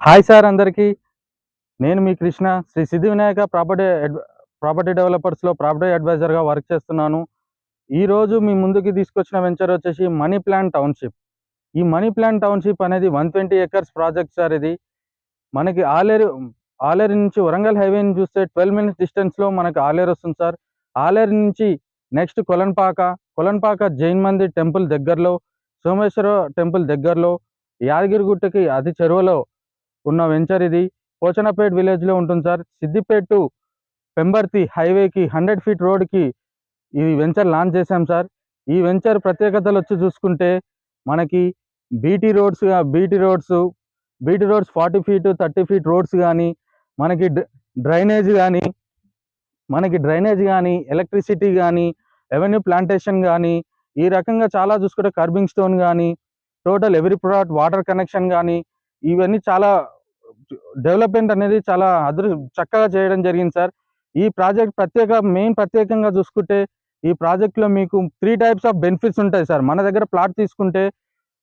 Hi sir అందరికీ. నేను మీ కృష్ణ. శ్రీ సిద్ధి Vinayaka property డెవలపర్స్‌లో property అడ్వైజర్‌గా work చేస్తున్నాను. ఈరోజు మీ ముందుకి తీసుకొచ్చిన వెంచర్ వచ్చేసి మనీ ప్లాంట్ టౌన్‌షిప్. ఈ మనీ ప్లాంట్ టౌన్‌షిప్ అనేది 120 ఎకర్స్ ప్రాజెక్ట్ సార్ ఇది. మనకి ఆలేరు నుంచి వరంగల్ హైవేని చూస్తే 12 మినిట్స్ డిస్టెన్స్‌లో మనకి ఆలేరు వస్తుంది సార్. ఆలేరు నుంచి నెక్స్ట్ కొలన్పాక జైన్ మందిర్ టెంపుల్ దగ్గరలో, సోమేశ్వర టెంపుల్ దగ్గరలో, యాదగిరిగుట్టకి అతి చెరువలో ఉన్న వెంచర్ ఇది. పోచనపేట్ విలేజ్‌లో ఉంటుంది సార్. సిద్దిపేట్ టు పెంబర్తి హైవేకి 100 ఫీట్ రోడ్‌కి ఈ వెంచర్ లాంచ్ చేశాం సార్. ఈ వెంచర్ ప్రత్యేకతలొచ్చి చూసుకుంటే మనకి BT roads BT roads BT roads 40 feet, 30 feet roads గానీ, మనకి డ్రైనేజ్ గానీ, ఎలక్ట్రిసిటీ గానీ, రెవెన్యూ ప్లాంటేషన్ గానీ, ఈ రకంగా చాలా చూసుకుంటే కర్బింగ్ స్టోన్ గానీ, total every plot water connection గానీ, ఇవన్నీ చాలా డెవలప్మెంట్ అనేది చాలా చక్కగా చేయడం జరిగింది సార్. ఈ ప్రాజెక్ట్ ప్రత్యేకంగా చూసుకుంటే ఈ ప్రాజెక్ట్లో మీకు 3 టైప్స్ ఆఫ్ బెనిఫిట్స్ ఉంటాయి సార్. మన దగ్గర ప్లాట్ తీసుకుంటే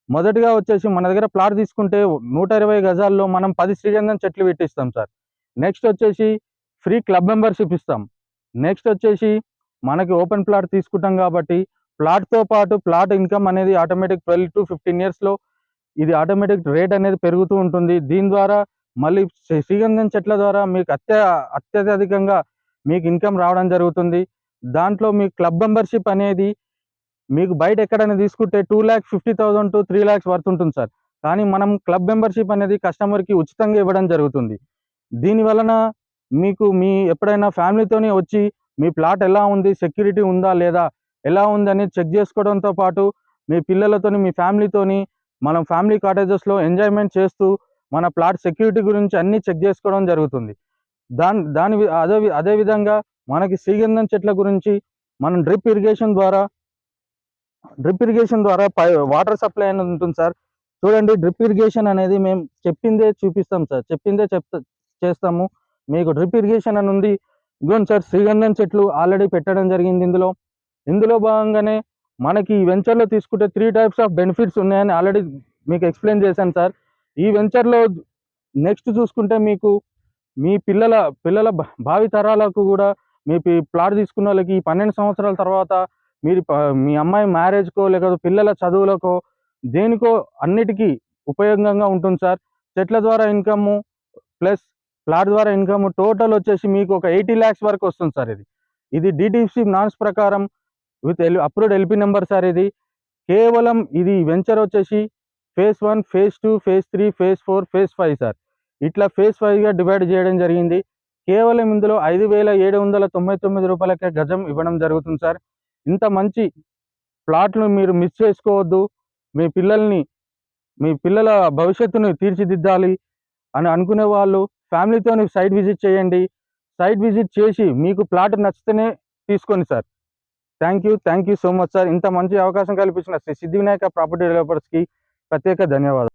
మొదటిగా వచ్చేసి మన దగ్గర ప్లాట్ తీసుకుంటే 120 గజాల్లో మనం 10 శ్రీగంధం చెట్లు పెట్టిస్తాం సార్. నెక్స్ట్ వచ్చేసి ఫ్రీ క్లబ్ మెంబర్షిప్ ఇస్తాం. నెక్స్ట్ వచ్చేసి మనకి ఓపెన్ ప్లాట్ తీసుకుంటాం కాబట్టి ప్లాట్‌తో పాటు ప్లాట్ ఇన్కమ్ అనేది ఆటోమేటిక్ 12-15 ఇయర్స్‌లో ఇది ఆటోమేటిక్ రేట్ అనేది పెరుగుతూ ఉంటుంది. దీని ద్వారా మళ్ళీ శ్రీగంధం చెట్ల ద్వారా మీకు అత్యధికంగా మీకు ఇన్కమ్ రావడం జరుగుతుంది. దాంట్లో మీ క్లబ్ మెంబర్షిప్ అనేది మీకు బయట ఎక్కడైనా తీసుకుంటే 2,50,000-3,00,000 వర్త్ ఉంటుంది సార్. కానీ మనం క్లబ్ మెంబర్షిప్ అనేది కస్టమర్‌కి ఉచితంగా ఇవ్వడం జరుగుతుంది. దీని వలన మీకు ఎప్పుడైనా ఫ్యామిలీతోని వచ్చి మీ ప్లాట్ ఎలా ఉంది, సెక్యూరిటీ ఉందా లేదా, ఎలా ఉందని చెక్ చేసుకోవడంతో పాటు మీ పిల్లలతోని, మీ ఫ్యామిలీతోని మనం ఫ్యామిలీ కాటేజెస్‌లో ఎంజాయ్‌మెంట్ చేస్తూ మన ప్లాట్ సెక్యూరిటీ గురించి అన్నీ చెక్ చేసుకోవడం జరుగుతుంది. అదే విధంగా మనకి శ్రీగంధం చెట్ల గురించి మనం డ్రిప్ ఇరిగేషన్ ద్వారా వాటర్ సప్లై అనేది ఉంటుంది సార్. చూడండి, డ్రిప్ ఇరిగేషన్ అనేది మేము చెప్పిందే చూపిస్తాం సార్. చేస్తాము. మీకు డ్రిప్ ఇరిగేషన్ అని ఉంది. ఇదిగోండి సార్, శ్రీగంధం చెట్లు ఆల్రెడీ పెట్టడం జరిగింది ఇందులో భాగంగానే మనకి ఈ వెంచర్‌లో తీసుకుంటే 3 టైప్స్ ఆఫ్ బెనిఫిట్స్ ఉన్నాయని ఆల్రెడీ మీకు ఎక్స్‌ప్లెయిన్ చేశాను సార్. ఈ వెంచర్‌లో నెక్స్ట్ చూసుకుంటే మీకు మీ పిల్లల భావి తరాలకు కూడా మీ ప్లాట్ తీసుకున్నోళ్ళకి ఈ 12 సంవత్సరాల తర్వాత మీ అమ్మాయి మ్యారేజ్‌కో లేకపోతే పిల్లల చదువులకో దేనికో అన్నిటికీ ఉపయోగంగా ఉంటుంది సార్. చెట్ల ద్వారా ఇన్కము ప్లస్ ప్లాట్ ద్వారా ఇన్కమ్ టోటల్ వచ్చేసి మీకు ఒక 80 లాక్స్ వరకు వస్తుంది సార్ ఇది. ఇది డీటీసీ నార్మ్స్ ప్రకారం with approved LP number sir ఇది. కేవలం ఇది వెంచర్ వచ్చేసి phase 1, phase 2, phase 3, phase 4, phase 5 sir. ఇట్లా ఫేజ్ 5గా డివైడ్ చేయడం జరిగింది. కేవలం ఇందులో రూ. 5,799కే గజం ఇవ్వడం జరుగుతుంది సార్. ఇంత మంచి ప్లాట్‌ను మీరు మిస్ చేసుకోవద్దు. మీ పిల్లల భవిష్యత్తును తీర్చిదిద్దాలి అని అనుకునే వాళ్ళు ఫ్యామిలీతోని సైట్ విజిట్ చేయండి. సైట్ విజిట్ చేసి మీకు ప్లాట్ నచ్చితేనే తీసుకోండి sir. Thank you so much sir. ఇంత మంచి అవకాశం కల్పించిన శ్రీ సిద్ధి వినాయక ప్రాపర్టీ డెవలపర్స్‌కి ప్రత్యేక ధన్యవాదాలు.